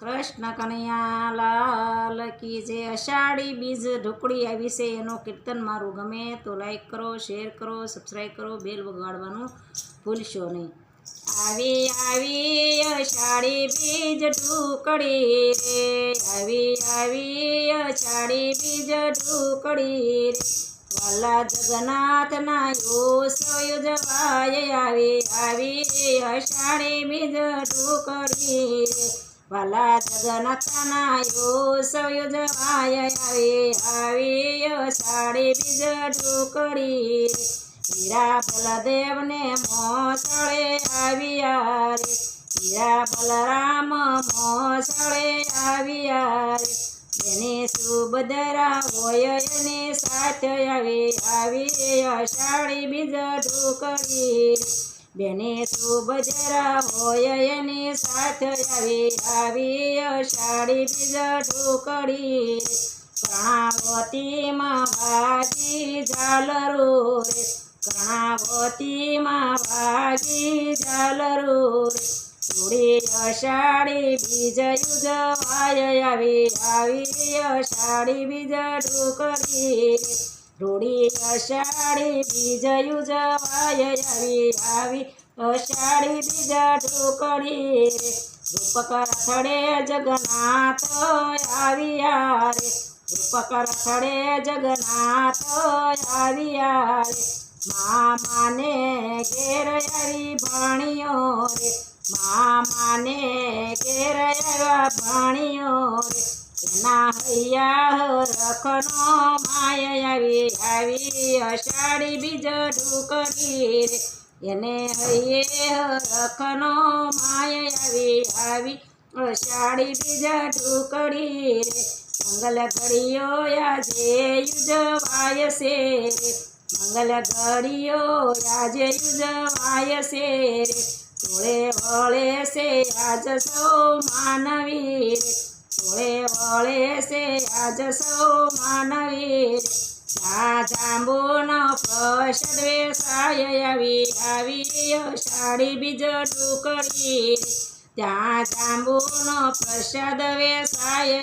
કૃષ્ણ કનૈયા લાલ કી જય। અષાઢી બીજ ઢોકળી આવી છે, એનો કીર્તન મારું ગમે તો લાઈક કરો, શેર કરો, સબસ્ક્રાઈબ કરો, બેલ વગાડવાનું ભૂલશો નહીં। આવી આવી અષાઢી બીજ ઢોકળી રે, આવી આવી અષાઢી બીજ ઢોકળી રે, વાલા જગન્નાથના યોસયો જવાય આવી આવી અષાઢી બીજ ઢોકળી રે, વાલા જગન્નાથના યોસયો જવાય આવી આવી અષાઢી બીજ ઢોકળી રે, હીરા બલદેવને મોસળે આવ્યા રે, હીરા બલરામ મોસળે આવ્યા રે, જેને સુભદ્રા હોય એને સાથે આવી અષાઢી બીજ ઢોકળી રે, બેને સુભદ્રા હોય એની સાથે આવી અષાઢી બીજ ઢોકળી રે, કર્ણાવતીમાં વાગી ઝાલરો રે, કર્ણાવતીમાં વાગી ઝાલરો રે, થોડી અષાઢી બીજ ઉજવાય આવી અષાઢી બીજ ઢોકળી રે, થોડી અષાઢી બીજ ઉજવાય આવી અષાઢી બીજ ઢોકળી રે, રૂપક રથડે જગન્નાથ આવ્યા રે, રૂપક રથડે જગન્નાથ આવ્યા રે, મામાને ઘેર આવી ભાણિયો રે, મામાને ઘેર આવ્યા ભાણિયો રે, એના હૈયા રખનો માય આવી અષાઢી બીજ ઢોકળી રે, એને હૈયે રખનો માય આવી અષાઢી બીજ ઢોકળી રે, મંગલ ઘડીઓ આજે યુજવાય છે રે, મંગલ ઘડીઓ આજે યુજવાય છે રે, તોળે વળે છે આજ સૌ માનવી રે, તોળે વળે છે આજ સૌ માનવી રે, જાંબુનો પ્રસાદ વેસાય આવી અષાઢી બીજ ઢોકળી રે, ત્યાં જાંબુનો પ્રસાદ વેસાય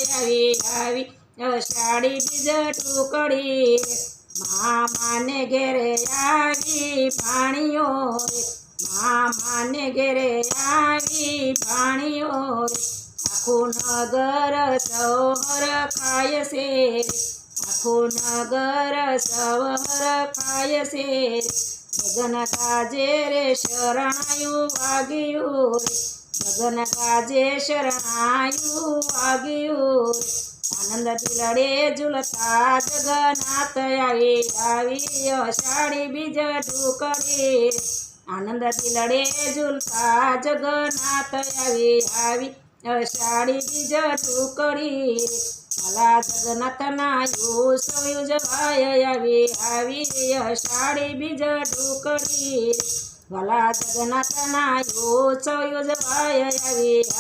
આવી અષાઢી બીજ ઢોકળી રે, મામાને ઘેરે આવી ભાણિયો રે, મામાને ઘેરે આવી ભાણિયો રે, આખું નગર સૌહર ખાય છે રે, આખું નગર સૌહર ખાય છે રે, ગગન ગાજે રે શરણાયું વાગ્યું રે, ગગન ગાજે શરણાયું વાગ્યું રે, આનંદ દિલડે ઝૂલતા જગન્નાથ આવી અષાઢી બીજ ઢોકળી રે, આનંદ દિલડે ઝૂલતા જગન્નાથ આવી અષાઢી બીજ ઢોકળી રે, વાલા જગન્નાથના યોસયો જવાય આવી અષાઢી બીજ ઢોકળી રે, વાલા જગન્નાથના યોસયો જવાય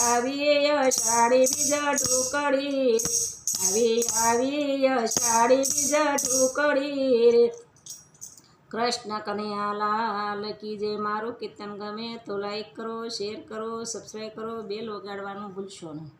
આવી અષાઢી બીજ ઢોકળી રે, આવી અષાઢી બીજ ઢોકળી રે। કૃષ્ણ કનૈયા લાલ કી જય। મારું કીર્તન ગમે તો લાઈક કરો, શેર કરો, સબસ્ક્રાઈબ કરો, બેલ વગાડવાનું ભૂલશો નહીં।